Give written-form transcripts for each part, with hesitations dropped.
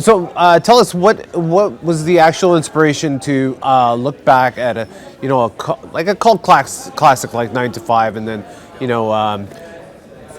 So tell us what was the actual inspiration to look back at like a cult classic like 9 to 5, and then you know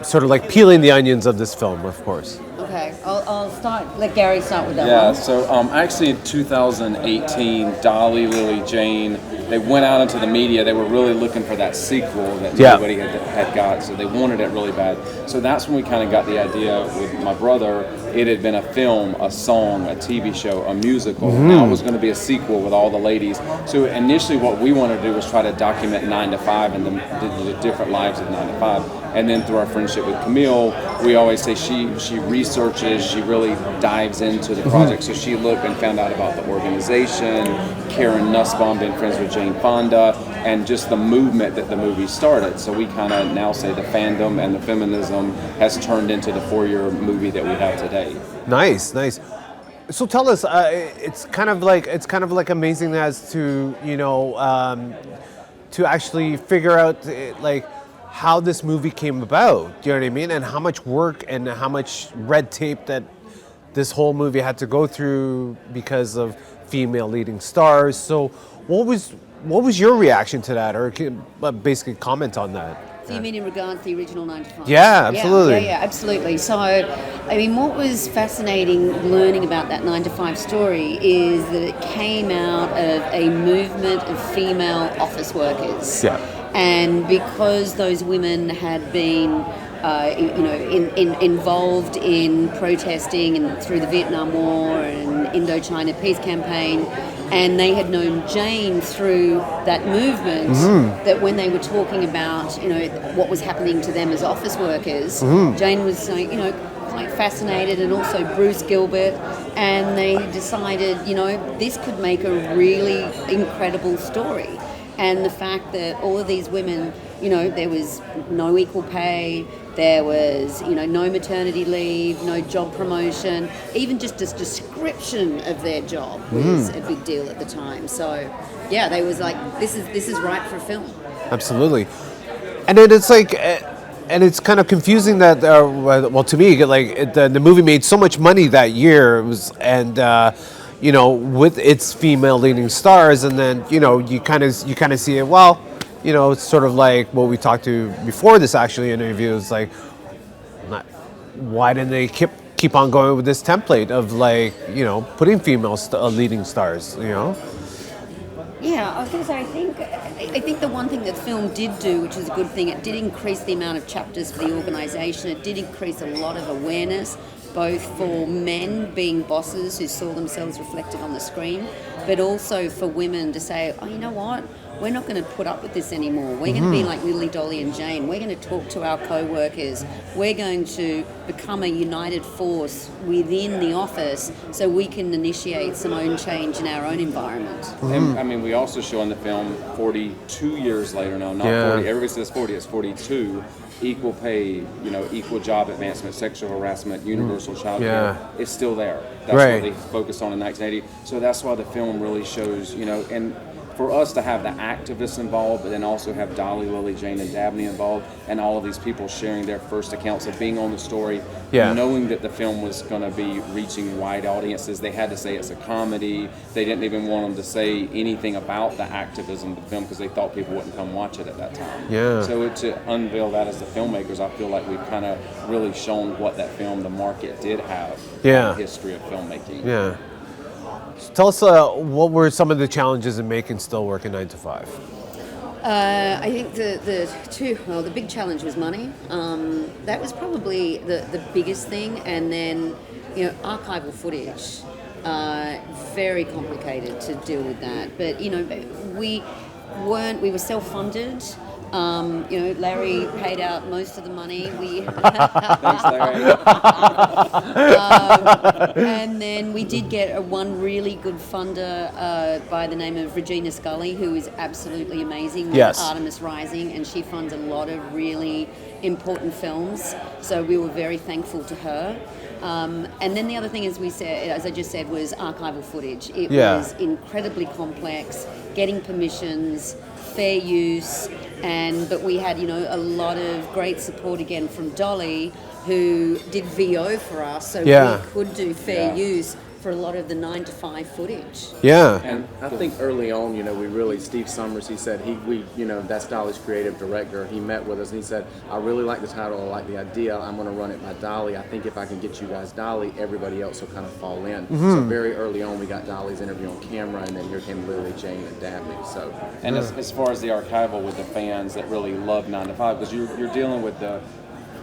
sort of like peeling the onions of this film, of course. Okay, I'll start. Let Gary start with that Yeah, one. so actually in 2018, Dolly, Lily Jane, they went out into the media. They were really looking for that sequel that nobody had got, so they wanted it really bad. So that's when we kind of got the idea with my brother. It had been a film, a song, a TV show, a musical. Now it was going to be a sequel with all the ladies. So initially what we wanted to do was try to document 9 to 5 and the different lives of 9 to 5. And then through our friendship with Camille, we always say she researches, she really dives into the project. So she looked and found out about the organization, Karen Nussbaum being friends with Jane Fonda, and just the movement that the movie started. So we kind of now say the fandom and the feminism has turned into the 4-year movie that we have today. Nice. So tell us, it's kind of like amazing as to to actually figure out like how this movie came about. Do you know what I mean? And how much work and how much red tape that this whole movie had to go through because of female leading stars. So what was your reaction to that, or basically comment on that? So you mean in regards to the original 9 to 5? Yeah, absolutely. Yeah, absolutely. So, I mean, what was fascinating learning about that 9 to 5 story is that it came out of a movement of female office workers. Yeah. And because those women had been involved in protesting and through the Vietnam War and Indochina Peace Campaign, and they had known Jane through that movement, that when they were talking about, what was happening to them as office workers, Jane was, quite fascinated, and also Bruce Gilbert, and they decided, this could make a really incredible story. And the fact that all of these women, there was no equal pay, there was, no maternity leave, no job promotion, even just a description of their job was a big deal at the time. So, yeah, they was like, this is right for film. Absolutely. And then it's like, and it's kind of confusing that, to me, like the movie made so much money that year, with its female leading stars, and then you kind of see it. Well, it's sort of like what we talked to before this actually interview. It's like, why didn't they keep on going with this template of like putting female leading stars? Yeah, I was going to say, I think the one thing that the film did do, which is a good thing, it did increase the amount of chapters for the organisation. It did increase a lot of awareness, both for men being bosses who saw themselves reflected on the screen, but also for women to say, oh, you know what? We're not going to put up with this anymore. We're going to be like Lily, Dolly and Jane. We're going to talk to our co-workers. We're going to become a united force within the office so we can initiate some own change in our own environment. And, I mean, we also show in the film 42 years later now, not 40. Everybody says 40, it's 42. Equal pay, equal job advancement, sexual harassment, universal child care. It's still there. That's what they focused on in 1980. So that's why the film really shows, and for us to have the activists involved, but then also have Dolly, Lily, Jane, and Dabney involved, and all of these people sharing their first accounts of being on the story, knowing that the film was going to be reaching wide audiences. They had to say it's a comedy. They didn't even want them to say anything about the activism of the film because they thought people wouldn't come watch it at that time. Yeah. So to unveil that as the filmmakers, I feel like we've kind of really shown what that film, the market, did have in the history of filmmaking. Yeah. So tell us what were some of the challenges in making Still Working 9 to 5? I think the big challenge was money. That was probably the biggest thing, and then archival footage. Very complicated to deal with that, but we were self-funded. Larry paid out most of the money. Thanks, Larry. And then we did get one really good funder by the name of Regina Scully, who is absolutely amazing with Artemis Rising, and she funds a lot of really important films. So we were very thankful to her. And then the other thing, as I just said, was archival footage. It was incredibly complex, getting permissions, fair use, but we had a lot of great support again from Dolly, who did VO for us, so Yeah. we could do fair Yeah. use for a lot of the 9 to 5 footage. Yeah. And I think early on, we really, Steve Summers, he said that's Dolly's creative director. He met with us and he said, I really like the title, I like the idea, I'm going to run it by Dolly. I think if I can get you guys Dolly, everybody else will kind of fall in. So very early on, we got Dolly's interview on camera, and then here came Lily, Jane, and Dabney. So, And as far as the archival with the fans that really love 9 to 5, because you're dealing with the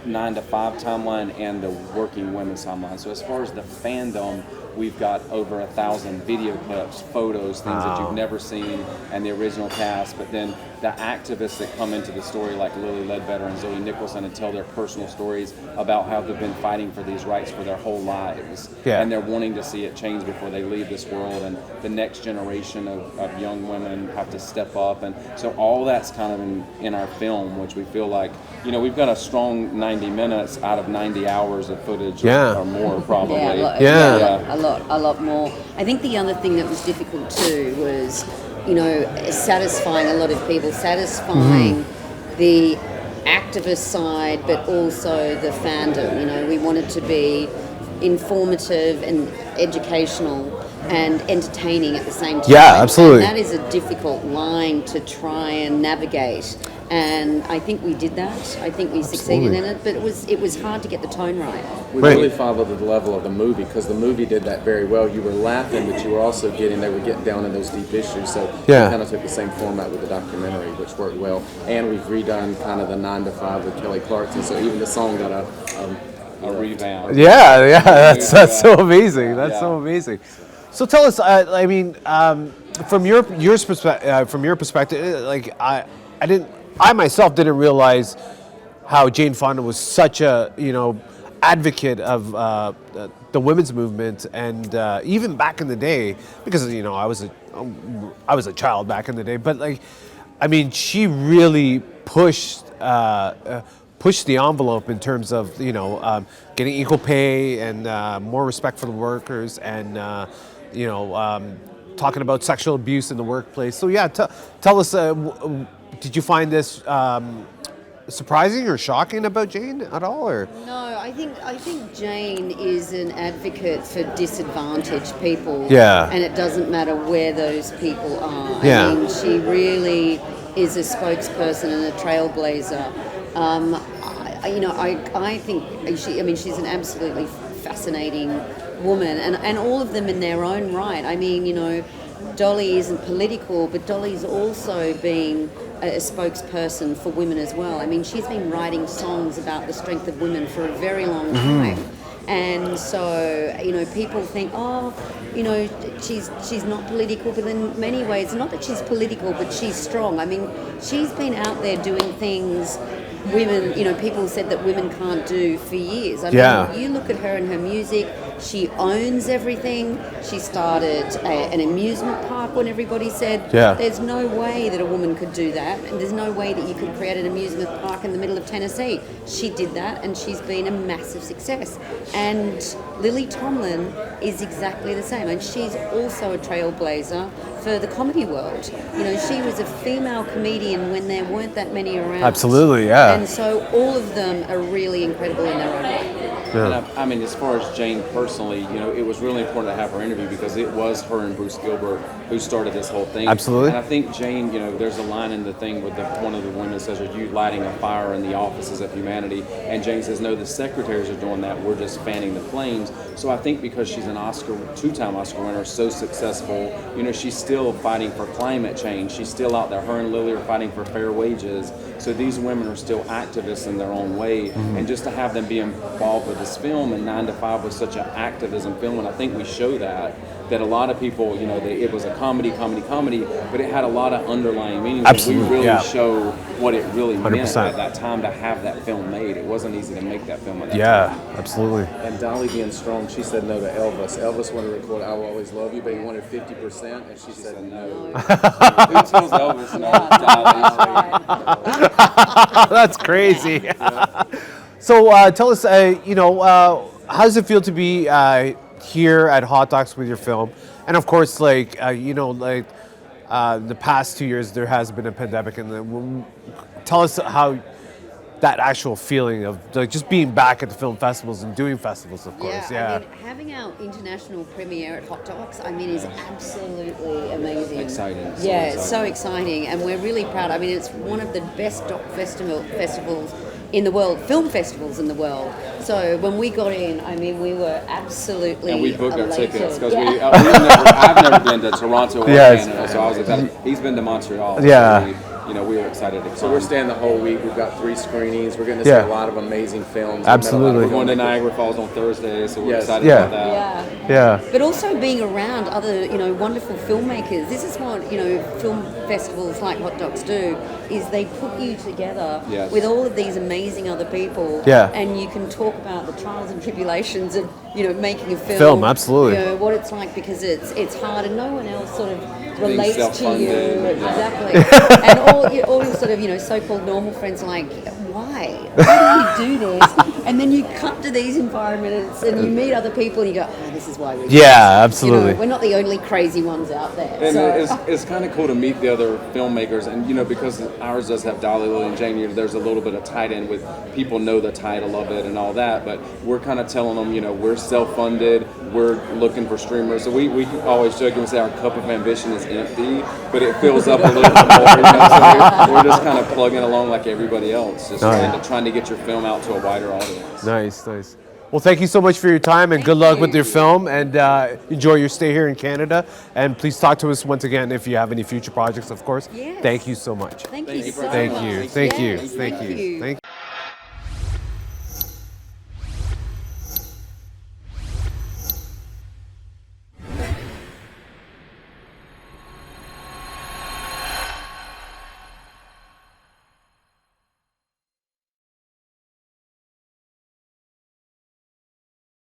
9 to 5 timeline and the working women's timeline. So as far as the fandom, we've got over 1,000 video clips, photos, things that you've never seen, and the original cast. But then the activists that come into the story, like Lily Ledbetter and Zoe Nicholson, and tell their personal stories about how they've been fighting for these rights for their whole lives. Yeah. And they're wanting to see it change before they leave this world. And the next generation of young women have to step up. And so all that's kind of in our film, which we feel like, we've got a strong 90 minutes out of 90 hours of footage Yeah. or more, probably. Yeah. A lot more. I think the other thing that was difficult too was, satisfying a lot of people, satisfying the activist side, but also the fandom. We wanted to be informative and educational and entertaining at the same time. Yeah, absolutely. And that is a difficult line to try and navigate. And I think we did that. I think we succeeded in it, but it was hard to get the tone right. we Right. really followed the level of the movie, because the movie did that very well. You were laughing, but you were also they were getting down in those deep issues. So Yeah. we kind of took the same format with the documentary, which worked well. And we've redone kind of the 9 to 5 with Kelly Clarkson. So even the song got a revamp. Yeah, that's so amazing. That's so amazing. So tell us, from your perspective, like I myself didn't realize how Jane Fonda was such a advocate of the women's movement, and even back in the day, because I was a child back in the day, but she really pushed the envelope in terms of getting equal pay and more respect for the workers, and talking about sexual abuse in the workplace. So yeah, tell us, did you find this surprising or shocking about Jane at all, or? No, I think Jane is an advocate for disadvantaged people. Yeah. And it doesn't matter where those people are. Yeah. I mean, she really is a spokesperson and a trailblazer. I think she's an absolutely fascinating woman, and all of them in their own right. I mean, Dolly isn't political, but Dolly's also being a spokesperson for women as well. I mean, she's been writing songs about the strength of women for a very long time. And so, people think, she's not political, but in many ways, not that she's political, but she's strong. I mean, she's been out there doing things people said that women can't do for years. I mean, you look at her and her music, she owns everything. She started an amusement park when everybody said there's no way that a woman could do that, and there's no way that you could create an amusement park in the middle of Tennessee. She did that, and she's been a massive success. And Lily Tomlin is exactly the same, and she's also a trailblazer for the comedy world. She was a female comedian when there weren't that many around. Absolutely, yeah. And so all of them are really incredible in their own way. Yeah. And as far as Jane personally, it was really important to have her interview, because it was her and Bruce Gilbert who started this whole thing. Absolutely. And I think Jane, there's a line in the thing with one of the women says, "Are you lighting a fire in the offices of humanity?" And Jane says, "No, the secretaries are doing that. We're just fanning the flames." So I think because she's an two-time Oscar winner, so successful, she's still fighting for climate change. She's still out there. Her and Lily are fighting for fair wages. So these women are still activists in their own way. And just to have them be involved with this film, and 9 to 5 was such an activism film, and I think we show that a lot of people, it was a comedy, but it had a lot of underlying meanings. Absolutely, We really show what it really 100%. meant at that time to have that film made. It wasn't easy to make that film at that time. Yeah, absolutely. And Dolly being strong, she said no to Elvis. Elvis wanted to record "I Will Always Love You," but he wanted 50%, and she said no. Who tells Elvis no? That's crazy. So tell us, how does it feel to be here at Hot Docs with your film? And of course, the past 2 years there has been a pandemic, and tell us that actual feeling of like just being back at the film festivals and doing festivals, of course. I mean, having our international premiere at Hot Docs, I mean, is absolutely amazing. Exciting. So Yeah, exciting. it's so exciting, and we're really proud. I mean, it's one of the best doc festivals in the world, film festivals in the world. So when we got in, I mean, we were absolutely And we booked our elated. tickets because Yeah. I've never been to Toronto or Yes. Canada, so I was excited. He's been to Montreal. so Yeah. we were excited to come. So we're staying the whole week. We've got 3 screenings. We're getting to Yeah. see a lot of amazing films. Absolutely. We're going to Niagara Falls on Thursday, so we're Yes. excited Yeah. about that. Yeah. Yeah. But also being around other, wonderful filmmakers. This is what, film festivals like Hot Docs do, is they put you together Yes. with all of these amazing other people. Yeah. And you can talk about the trials and tribulations of, making a film. Film, absolutely. What it's like, because it's hard and no one else sort of relates to you. self-funded, yeah. Exactly. And all your sort of, so-called normal friends are like, why? Why do you do this? And then you come to these environments and you meet other people and you go, this is why we do Yeah, this. absolutely. We're not the only crazy ones out there. And So, it's kind of cool to meet the other filmmakers, and because ours does have Dolly, Lily, and Jane. There's a little bit of tie-in with people know the title of it and all that, but we're kind of telling them, we're self-funded, we're looking for streamers. So we always joke and say our cup of ambition is empty, but it fills up a little bit more. So we're just kind of plugging along like everybody else, just trying to get your film out to a wider audience. Nice, nice. Well, thank you so much for your time, and good luck with your film, and enjoy your stay here in Canada. And please talk to us once again if you have any future projects, of course. Yes. Thank you so much. thank you so Thank much. you. Thank you. Yes, Thank you. Thank you.